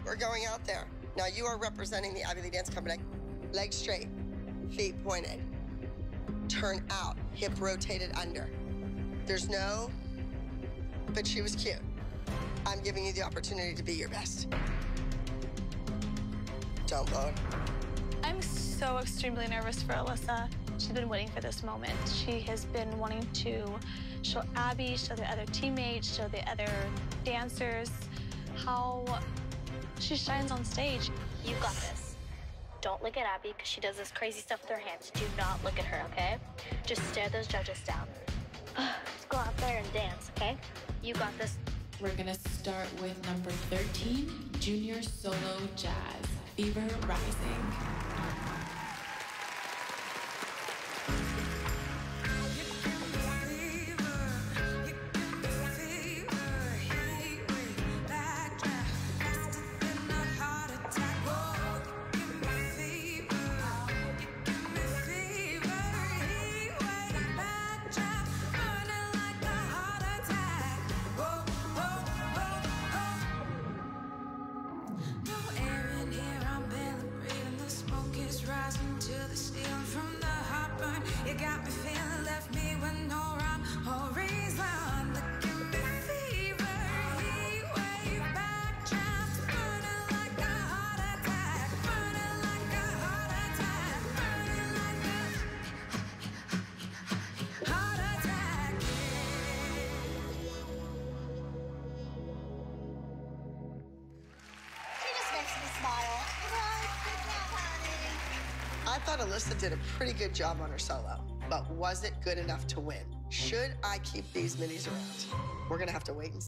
we're going out there. Now you are representing the Ivy League Dance Company. Legs straight, feet pointed. Turn out, hip rotated under. There's no, but she was cute. I'm giving you the opportunity to be your best. Don't blow it. I'm so extremely nervous for Alyssa. She's been waiting for this moment. She has been wanting to show Abby, show the other teammates, show the other dancers how she shines on stage. You got this. Don't look at Abby because she does this crazy stuff with her hands. Do not look at her, okay? Just stare those judges down. Let's go out there and dance, okay? You got this. We're gonna start with number 13, Junior Solo Jazz, Fever Rising. I thought Alyssa did a pretty good job on her solo, but was it good enough to win? Should I keep these minis around? We're gonna have to wait and see.